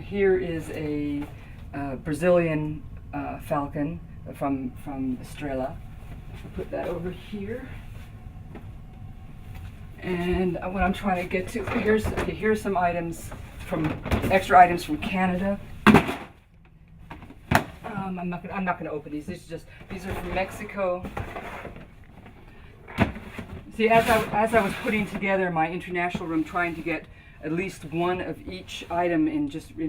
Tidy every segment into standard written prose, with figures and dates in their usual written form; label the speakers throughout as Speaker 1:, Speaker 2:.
Speaker 1: Here is a Brazilian falcon from Estrela. I'll put that over here. And what I'm trying to get to, here's some items extra items from Canada. I'm not gonna open these. These are from Mexico. See, as I was putting together my international room, trying to get at least one of each item in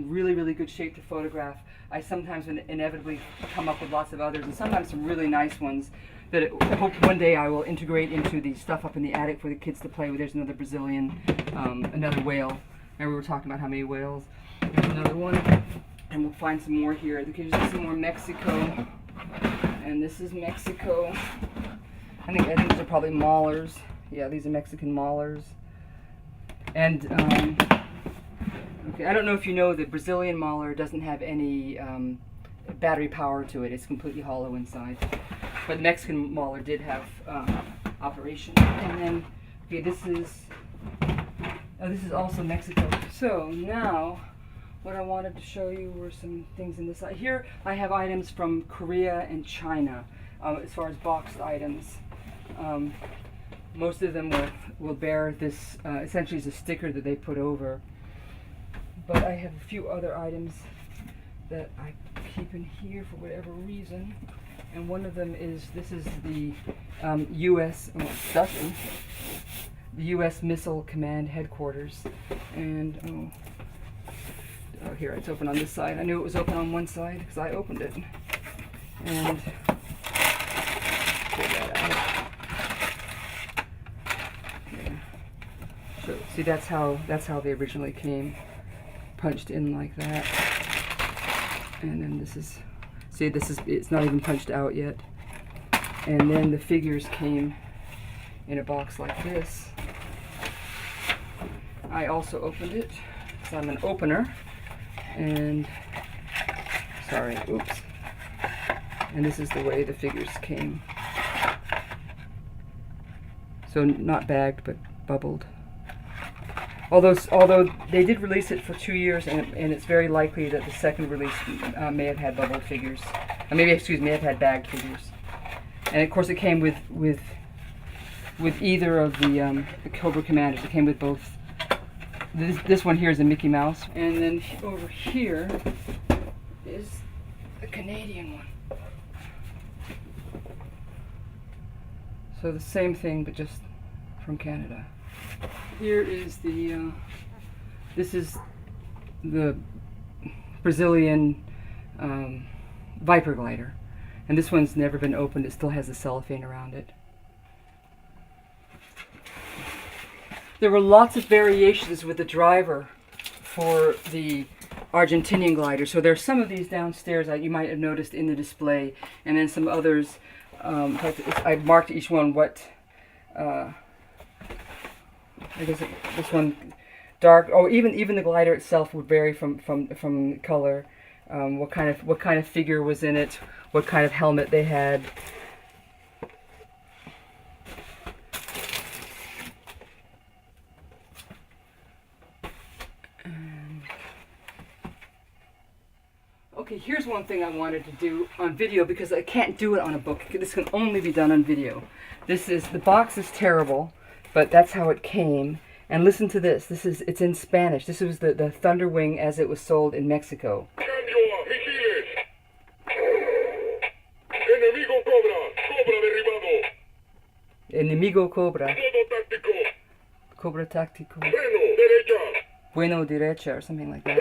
Speaker 1: really, really good shape to photograph, I sometimes inevitably come up with lots of others, and sometimes some really nice ones that I hope one day I will integrate into the stuff up in the attic for the kids to play with. There's another Brazilian, another whale. Remember we were talking about how many whales? There's another one, and we'll find some more here. There's some more Mexico, and this is Mexico. I think these are probably maulers. Yeah, these are Mexican maulers. And okay, I don't know if you know, the Brazilian mauler doesn't have any battery power to it. It's completely hollow inside. But the Mexican mauler did have operation. And then, okay, this is also Mexico. So now, what I wanted to show you were some things in this. Here I have items from Korea and China, as far as boxed items. Most of them will bear this, essentially is a sticker that they put over. But I have a few other items that I keep in here for whatever reason. And one of them is, this is the U.S. The U.S. Missile Command Headquarters. And, oh, here, it's open on this side. I knew it was open on one side because I opened it. And pull that out. So, see, that's how they originally came, punched in like that. And then it's not even punched out yet. And then the figures came in a box like this. I also opened it, so I'm an opener. And, sorry, oops. And this is the way the figures came. So not bagged, but bubbled. Although they did release it for 2 years, and it's very likely that the second release may have had bubbled figures. May have had bagged figures. And of course it came with either of the Cobra Commanders. It came with both. This one here is a Mickey Mouse. And then over here is the Canadian one. So the same thing, but just from Canada. Here is this is the Brazilian Viper glider. And this one's never been opened. It still has the cellophane around it. There were lots of variations with the driver for the Argentinian glider. So there's some of these downstairs that you might have noticed in the display, and then some others. In fact, I marked each one what. I guess this one dark. Oh, even the glider itself would vary from color. What kind of figure was in it? What kind of helmet they had. Okay, here's one thing I wanted to do on video because I can't do it on a book. This can only be done on video. The box is terrible, but that's how it came. And listen to this. It's in Spanish. This was the Thunderwing as it was sold in Mexico. Enemigo Cobra. Cobra táctico. Bueno derecha or something like that.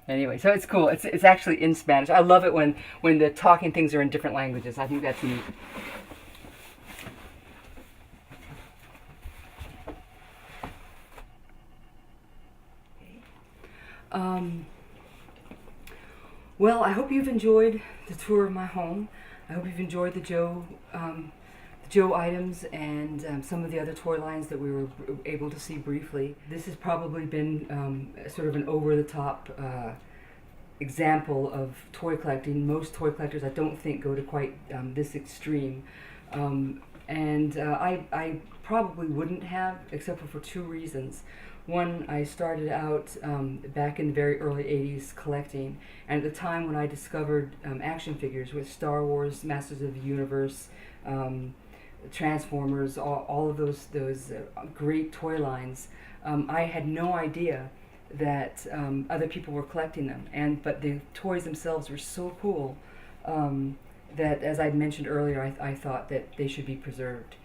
Speaker 1: Anyway, so it's cool. It's actually in Spanish. I love it when the talking things are in different languages. I think that's neat. Well, I hope you've enjoyed the tour of my home. I hope you've enjoyed the G.I.JOE items and some of the other toy lines that we were able to see briefly. This has probably been sort of an over-the-top example of toy collecting. Most toy collectors, I don't think, go to quite this extreme. I probably wouldn't have, except for two reasons. One, I started out back in the very early 80s collecting, and at the time when I discovered action figures with Star Wars, Masters of the Universe, Transformers, all of those great toy lines, I had no idea that other people were collecting them, but the toys themselves were so cool that, as I mentioned earlier, I thought that they should be preserved.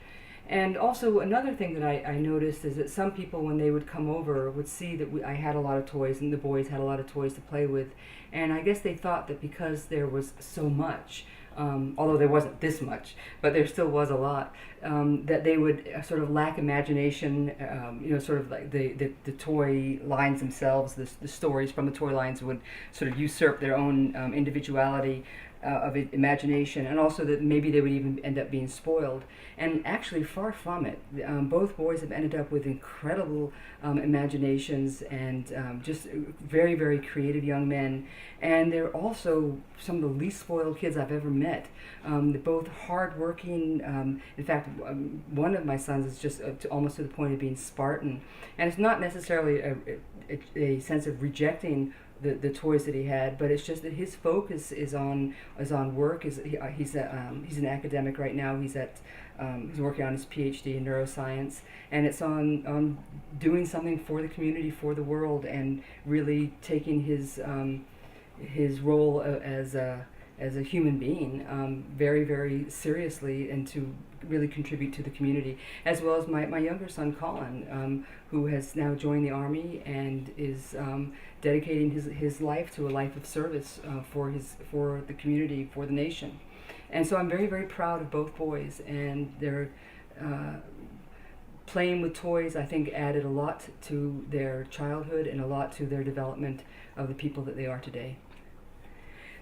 Speaker 1: And also another thing that I noticed is that some people, when they would come over, would see that I had a lot of toys and the boys had a lot of toys to play with, and I guess they thought that because there was so much, although there wasn't this much, but there still was a lot, that they would sort of lack imagination, sort of like the toy lines themselves, the stories from the toy lines would sort of usurp their own individuality of imagination, and also that maybe they would even end up being spoiled. And actually, far from it. Both boys have ended up with incredible imaginations and just very, very creative young men. And they're also some of the least spoiled kids I've ever met. They're both hardworking. In fact, one of my sons is just almost to the point of being Spartan. And it's not necessarily a sense of rejecting the toys that he had, but it's just that his focus is on work. He's an academic right now. He's working on his PhD in neuroscience, and it's on doing something for the community, for the world, and really taking his role as a human being very, very seriously, and to really contribute to the community, as well as my younger son Colin, who has now joined the Army and is dedicating his life to a life of service for the community, for the nation. And so I'm very, very proud of both boys, and their playing with toys, I think, added a lot to their childhood and a lot to their development of the people that they are today.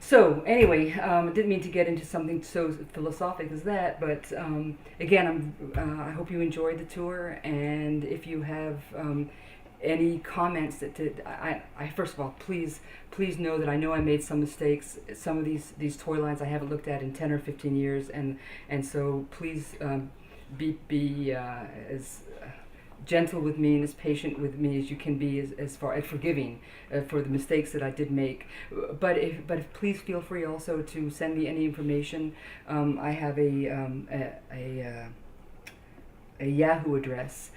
Speaker 1: So anyway, I didn't mean to get into something so philosophic as that, but again, I hope you enjoyed the tour, and if you have any comments I first of all, please know that I know I made some mistakes. Some of these toy lines I haven't looked at in 10 or 15 years, and so please be as gentle with me and as patient with me as you can be, as far as forgiving for the mistakes that I did make. But please feel free also to send me any information. I have a Yahoo address,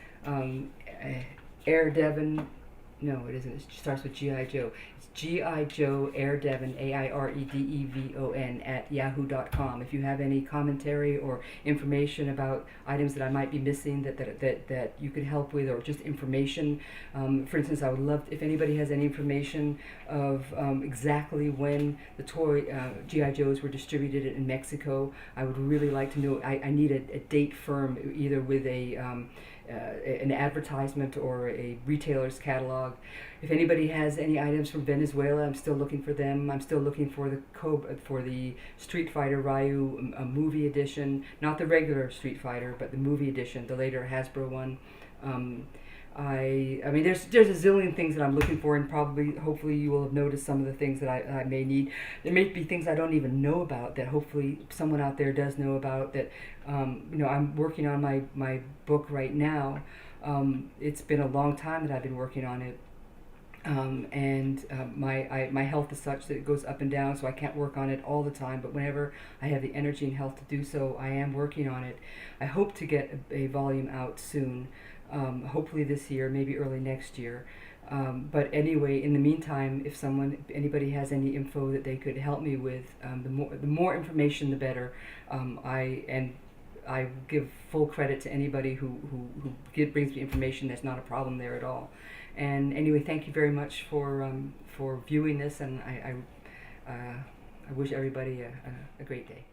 Speaker 1: Airedevon. No, it isn't. It starts with G.I.JOE. It's G.I.JOE Airedevon, Airedevon @yahoo.com. If you have any commentary or information about items that I might be missing that you could help with, or just information. For instance, I would love if anybody has any information of exactly when the toy G.I.JOEs were distributed in Mexico. I would really like to know. I need a date firm, either with an advertisement or a retailer's catalog. If anybody has any items from Venezuela, I'm still looking for them. I'm still looking for the Street Fighter Ryu movie edition, not the regular Street Fighter, but the movie edition, the later Hasbro one. I mean, there's a zillion things that I'm looking for, and hopefully you will have noticed some of the things that I may need. There may be things I don't even know about that hopefully someone out there does know about. That I'm working on my book right now. It's been a long time that I've been working on it, and my health is such that it goes up and down, so I can't work on it all the time. But whenever I have the energy and health to do so, I am working on it. I hope to get a volume out soon. Hopefully this year, maybe early next year. But anyway, in the meantime, if anybody has any info that they could help me with, the more information, the better. I give full credit to anybody who brings me information. There's not a problem there at all. And anyway, thank you very much for viewing this, and I wish everybody a great day.